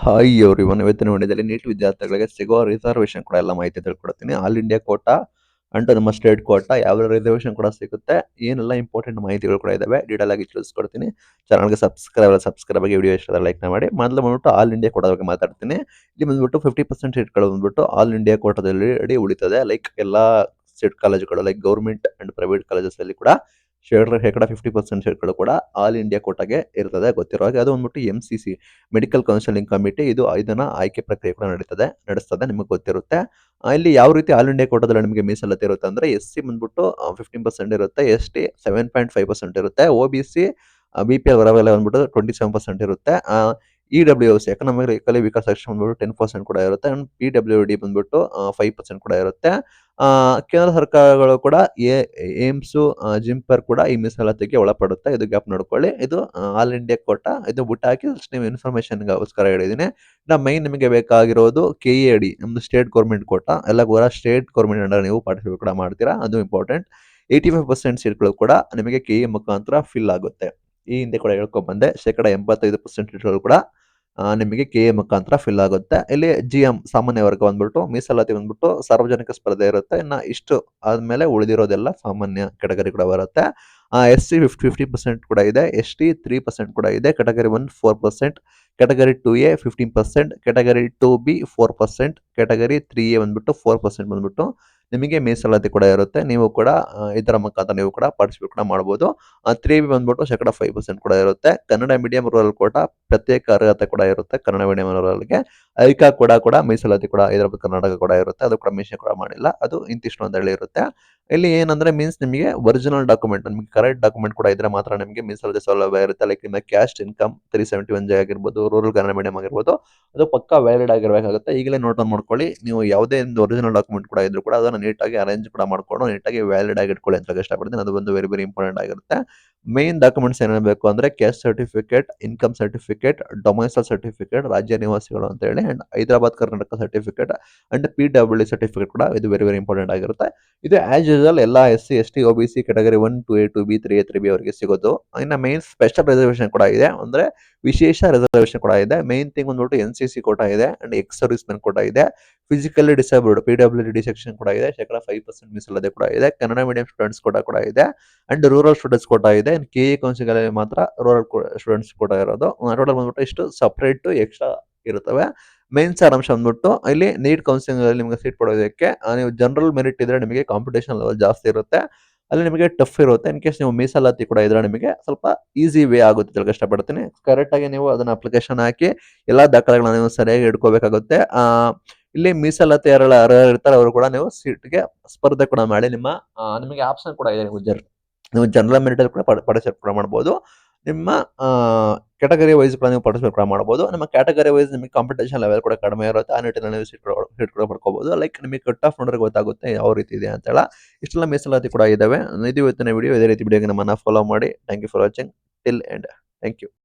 Hi everyone, ಇವತ್ತಿನ ವಿಡಿಯೋದಲ್ಲಿ neat ವಿದ್ಯಾರ್ಥಿಗಳಿಗೆ ಸಿಗೋ ರಿಸರ್ವೇಶನ್ ಕೂಡ ಎಲ್ಲ ಮಾಹಿತಿ ತಿಳ್ಕೊಡ್ತೀನಿ. ಆಲ್ ಇಂಡಿಯಾ ಕೋಟಾ ಅಂಡ್ ನಮ್ಮ ಸ್ಟೇಟ್ ಕೋಟಾ ಯಾವ ರಿಸರ್ವೇಶನ್ ಕೂಡ ಸಿಗುತ್ತೆ, ಏನೆಲ್ಲ ಇಂಪಾರ್ಟೆಂಟ್ ಮಾಹಿತಿಗಳು ಕೂಡ ಇದಾವೆ, ಡೀಟೇಲ್ ಆಗಿ ತಿಳಿಸ್ಕೊಡ್ತೀನಿ. ಚಾನಲ್ಗೆ ಸಬ್ಸ್ಕ್ರೈಬ್ ಆಗಿ ವಿಡಿಯೋ ಇಷ್ಟ ಲೈಕ್ ಮಾಡಿ. ಮೊದಲು ಬಂದ್ಬಿಟ್ಟು ಆಲ್ ಇಂಡಿಯಾ ಕೋಟಾ ಬಗ್ಗೆ ಮಾತಾಡ್ತೀನಿ. ಇಲ್ಲಿ ಬಂದ್ಬಿಟ್ಟು 50% ಸೀಟ್ಗಳು ಬಂದ್ಬಿಟ್ಟು ಆಲ್ ಇಂಡಿಯಾ ಕೋಟಾದಲ್ಲಿ ಅಡಿ ಉಳಿತದೆ. ಲೈಕ್ ಎಲ್ಲ ಸೀಟ್ ಕಾಲೇಜುಗಳು like government and private colleges ಅಲ್ಲಿ ಕೂಡ ಶೇಕಡ 50% ಸೀಟ್ಗಳು ಕೂಡ ಆಲ್ ಇಂಡಿಯಾ ಕೋಟಾಗೆ ಇರ್ತದೆ. ಗೊತ್ತಿರೋ ಹಾಗೆ ಅದು ಬಂದ್ಬಿಟ್ಟು MCC ಮೆಡಿಕಲ್ ಕೌನ್ಸಿಲಿಂಗ್ ಕಮಿಟಿ ಇದು ಇದನ್ನ ಆಯ್ಕೆ ಪ್ರಕ್ರಿಯೆ ಕೂಡ ನಡೆಸ್ತದೆ, ನಿಮಗೆ ಗೊತ್ತಿರುತ್ತೆ. ಇಲ್ಲಿ ಯಾವ ರೀತಿ ಆಲ್ ಇಂಡಿಯಾ ಕೋಟಾದಲ್ಲಿ ನಿಮಗೆ ಮೀಸಲಾತಿ ಇರುತ್ತೆ ಅಂದ್ರೆ SC ಬಂದ್ಬಿಟ್ಟು 15% ಇರುತ್ತೆ, ST 7.5% ಇರುತ್ತೆ, OBC BPL ಹೊರಗೆಲ್ಲ ಬಂದ್ಬಿಟ್ಟು 27% ಇರುತ್ತೆ. EWS ಎಕನಾಮಿಕಲಿ ವೀಕರ್ ಸೆಕ್ಷನ್ ಬಂದ್ಬಿಟ್ಟು 10% ಕೂಡ ಇರುತ್ತೆ. ಅಂಡ್ PWD ಬಂದ್ಬಿಟ್ಟು 5% ಕೂಡ ಇರುತ್ತೆ. ಕೇಂದ್ರ ಸರ್ಕಾರಗಳು ಕೂಡ ಏಮ್ಸ್ ಜಿಂಪರ್ ಕೂಡ ಈ ಮೀಸಲಾತಿಗೆ ಒಳಪಡುತ್ತೆ. ಇದು ಗ್ಯಾಪ್ ನೋಡ್ಕೊಳ್ಳಿ. ಇದು ಆಲ್ ಇಂಡಿಯಾ ಕೋಟಾ, ಇದು ಬುಟ್ ಹಾಕಿ ನೀವು ಇನ್ಫಾರ್ಮೇಶನ್ಗೋಸ್ಕರ ಹೇಳಿದ್ದೀನಿ. ಮೈನ್ ನಿಮಗೆ ಬೇಕಾಗಿರೋದು KEAD ನಮ್ದು ಸ್ಟೇಟ್ ಗೌರ್ಮೆಂಟ್ ಕೋಟಾ, ಎಲ್ಲ ಕೂಡ ಸ್ಟೇಟ್ ಗೌರ್ಮೆಂಟ್ ಅಂಡರ್ ನೀವು ಪಾರ್ಟಿಸಿಪೇಟ್ ಕೂಡ ಮಾಡ್ತೀರಾ, ಅದು ಇಂಪಾರ್ಟೆಂಟ್. 85% ಸೀಟ್ಗಳು ಕೂಡ ನಿಮಗೆ KE ಮುಖಾಂತರ ಫಿಲ್ ಆಗುತ್ತೆ. ಈ ಹಿಂದೆ ಕೂಡ ಹೇಳ್ಕೊಂಡ್ ಬಂದೆ, ಶೇಕಡ 85% ಸೀಟ್ಗಳು ಕೂಡ ನಿಮಗೆ KE ಮುಖಾಂತರ ಫಿಲ್ ಆಗುತ್ತೆ. ಇಲ್ಲಿ GM ಸಾಮಾನ್ಯ ವರ್ಗ ಬಂದ್ಬಿಟ್ಟು ಮೀಸಲಾತಿ ಬಂದ್ಬಿಟ್ಟು ಸಾರ್ವಜನಿಕ ಸ್ಪರ್ಧೆ ಇರುತ್ತೆ. ಇನ್ನ ಇಷ್ಟು ಆದ್ಮೇಲೆ ಉಳಿದಿರೋದೆಲ್ಲ ಸಾಮಾನ್ಯ ಕೆಟಗರಿ ಕೂಡ ಬರುತ್ತೆ. SC 50% ಕೂಡ ಇದೆ, ST 3% ಕೂಡ ಇದೆ, category 1 4%, category 2A 15%, category 2B 4%, category 3A ಬಂದ್ಬಿಟ್ಟು 4% ಬಂದ್ಬಿಟ್ಟು ನಿಮಗೆ ಮೀಸಲಾತಿ ಕೂಡ ಇರುತ್ತೆ. ನೀವು ಕೂಡ ಇದರ ಮುಖಾಂತರ ನೀವು ಕೂಡ ಪಾರ್ಟಿಸಿಪೇಟ್ ಕೂಡ ಮಾಡಬಹುದು. 3B ಬಂದ್ಬಿಟ್ಟು ಶೇಕಡ 5% ಕೂಡ ಇರುತ್ತೆ. ಕನ್ನಡ ಮೀಡಿಯಂ ರೂರಲ್ ಕೋಟಾ ಪ್ರತ್ಯೇಕ ಅರ್ಹತೆ ಕೂಡ ಇರುತ್ತೆ. ಕನ್ನಡ ಮೀಡಿಯಂ ರೂರಲ್ಗೆ ಐಕಾ ಕೂಡ ಮೀಸಲಾತಿ ಕೂಡ ಹೈದರಾಬಾದ್ ಕರ್ನಾಟಕ ಕೂಡ ಇರುತ್ತೆ. ಅದು ಕೂಡ ಮೆನ್ಷನ್ ಕೂಡ ಮಾಡಿಲ್ಲ, ಅದು ಇಂತಿಷ್ಟು ಅಂತ ಹೇಳಿ ಇರುತ್ತೆ. ಇಲ್ಲಿ ಏನಂದ್ರೆ ಮೀನ್ಸ್ ನಿಮಗೆ ಒರಿಜಿನಲ್ ಡಾಕ್ಯುಮೆಂಟ್, ನಿಮಗೆ ಕರೆಕ್ಟ್ ಡಾಕ್ಯುಮೆಂಟ್ ಕೂಡ ಇದ್ರೆ ಮಾತ್ರ ನಿಮಗೆ ಮೀಸಲಾತಿ ಸೌಲಭ್ಯ ಇರುತ್ತೆ. ಲೈಕ್ ನಿಮ್ಮ ಕ್ಯಾಸ್ಟ್ ಇನ್ಕಮ್ 371J ಆಗಿರ್ಬೋದು, ರೂರಲ್ ಕನ್ನಡ ಮೀಡಿಯಂ ಆಗಿರ್ಬೋದು, ಅದು ಪಕ್ಕಾ ವ್ಯಾಲಿಡ್ ಆಗಿರಬೇಕಾಗುತ್ತೆ. ಈಗಲೇ ನೋಟ್ ಡೌನ್ ಮಾಡ್ಕೊಳ್ಳಿ. ನೀವು ಯಾವುದೇ ಒಂದು ಒರಿಜಿನಲ್ ಡಾಕ್ಯುಮೆಂಟ್ ಕೂಡ ಇದ್ರು ಕೂಡ ಅದನ್ನು ನೀಟಾಗಿ ಅರೇಂಜ್ ಕೂಡ ಮಾಡ್ಕೊಂಡು ನೀಟಾಗಿ ವ್ಯಾಲಿಡ್ ಆಗಿ ಇಟ್ಕೊಳ್ಳಿ ಅಂತ ಇಷ್ಟಪಡ್ತೀನಿ. ಅದು ಒಂದು ವೆರಿ ಇಂಪಾರ್ಟೆಂಟ್ ಆಗಿರುತ್ತೆ. ಮೇನ್ ಡಾಕ್ಯುಮೆಂಟ್ಸ್ ಏನೇನು ಬೇಕು ಅಂದ್ರೆ caste certificate, income certificate, domicile certificate, ರಾಜ್ಯ ನಿವಾಸಿಗಳು ಅಂತ ಹೇಳಿ, and Hyderabad Karnataka certificate and PWD certificate ಕೂಡ ಇದು ವೆರಿ ಇಂಪಾರ್ಟೆಂಟ್ ಆಗಿರುತ್ತೆ. ಇದು ಆಸ್ ಯೂಶುವಲ್ ಎಲ್ಲ SC ST OBC category 1 2A 2B 3A 3B ಅವರಿಗೆ ಸಿಗೋದು. ಇನ್ನು ಮೇನ್ ಸ್ಪೆಷಲ್ ರಿಸರ್ವೇಶನ್ ಕೂಡ ಇದೆ, ಅಂದ್ರೆ ವಿಶೇಷ ರಿಸರ್ವೇಶನ್ ಕೂಡ ಇದೆ. ಮೇನ್ ಥಿಂಗ್ ಬಂದ್ಬಿಟ್ಟು NCC ಕೋಟಾ ಇದೆ and ex service men quota ಇದೆ. ಫಿಸಿಕಲಿ ಡಿಸೇಬಲ್ಡ್ PWD ಸೆಕ್ಷನ್ ಕೂಡ ಇದೆ, ಶೇಕಡ 5% ಮೀಸಲಾತಿ ಕೂಡ ಇದೆ. ಕನ್ನಡ ಮೀಡಿಯಂ ಸ್ಟೂಡೆಂಟ್ಸ್ ಕೂಡ ಇದೆ ಅಂಡ್ ರೂರಲ್ ಸ್ಟೂಡೆಂಟ್ಸ್ ಕೋಟಾ ಇದೆ. KE ಕೌನ್ಸಿಲ್ ಮಾತ್ರ ರೂರಲ್ ಸ್ಟೂಡೆಂಟ್ಸ್ ಕೋಟಾ ಇರೋದು. ಟೋಟಲ್ ಬಂದ್ಬಿಟ್ಟು ಇಷ್ಟು ಸಪರೇಟ್ ಎಕ್ಸ್ಟ್ರಾ ಇರುತ್ತವೆ. ಮೇನ್ ಸಾರಾಂಶ ಬಂದ್ಬಿಟ್ಟು ಇಲ್ಲಿ ನೀಟ್ ಕೌನ್ಸಿಲಿಂಗ್ ಅಲ್ಲಿ ನಿಮಗೆ ಸೀಟ್ ಪಡೆಯೋದಕ್ಕೆ ನೀವು ಜನರಲ್ ಮೆರಿಟ್ ಇದ್ರೆ ನಿಮಗೆ ಕಾಂಪಿಟೇಷನ್ ಲೆವೆಲ್ ಜಾಸ್ತಿ ಇರುತ್ತೆ, ಅಲ್ಲಿ ನಿಮಗೆ ಟಫ್ ಇರುತ್ತೆ. ಇನ್ ಕೇಸ್ ನೀವು ಮೀಸಲಾತಿ ಕೂಡ ಇದ್ರೆ ನಿಮಗೆ ಸ್ವಲ್ಪ ಈಸಿ ವೇ ಆಗುತ್ತೆ ಅಂತ ಇಷ್ಟಪಡ್ತೀನಿ. ಕರೆಕ್ಟ್ ಆಗಿ ನೀವು ಅದನ್ನ ಅಪ್ಲಿಕೇಶನ್ ಹಾಕಿ ಎಲ್ಲಾ ದಾಖಲೆಗಳನ್ನ ನೀವು ಸರಿಯಾಗಿ ಇಟ್ಕೋಬೇಕಾಗುತ್ತೆ. ಇಲ್ಲಿ ಮೀಸಲಾತಿ ಯಾರೆಲ್ಲ ಅರ್ಹರಿರ್ತಾರೆ ಅವರು ಕೂಡ ನೀವು ಸೀಟ್ಗೆ ಸ್ಪರ್ಧೆ ಕೂಡ ಮಾಡಿ ನಿಮಗೆ ಆಪ್ಷನ್ ಕೂಡ ಇದೆ. ನೀವು ಜನರಲ್ ಮೆರಿಟ್ ಅಲ್ಲಿ ಕೂಡ ಪಾರ್ಟಿಸಿಪೇಟ್ ಕೂಡ ಮಾಡಬಹುದು. ನಿಮ್ಮ ಕ್ಯಾಟಗರಿ ವೈಸ್ ಕೂಡ ನೀವು ಪಾರ್ಟಿಸಿಪೇಟ್ ಕೂಡ ಮಾಡಬಹುದು. ನಿಮ್ಮ ಕ್ಯಾಟಗರಿ ವೈಸ್ ನಿಮಗೆ ಕಾಂಪಿಟೇಷನ್ ಲೆವೆಲ್ ಕೂಡ ಕಡಿಮೆ ಇರುತ್ತೆ, ಆ ನಿಟ್ಟಿನಲ್ಲಿ ನೀವು ಸೀಟ್ ಕೂಡ ಪಡ್ಕೋಬಹುದು. ಲೈಕ್ ನಿಮಗೆ ಕಟ್ ಆಫ್ ನೋಡಿದ್ರೆ ಗೊತ್ತಾಗುತ್ತೆ ಯಾವ ರೀತಿ ಇದೆ ಅಂತ ಹೇಳ. ಇಷ್ಟೆಲ್ಲ ಮೀಸಲಾತಿ ಕೂಡ ಇದಾವೆ. ಇದು ಇವತ್ತಿನ ವಿಡಿಯೋ. ಇದೇ ರೀತಿ ವಿಡಿಯೋಗೆ ನಮ್ಮನ್ನ ಫಾಲೋ ಮಾಡಿ. Thank you for watching till end. Thank you.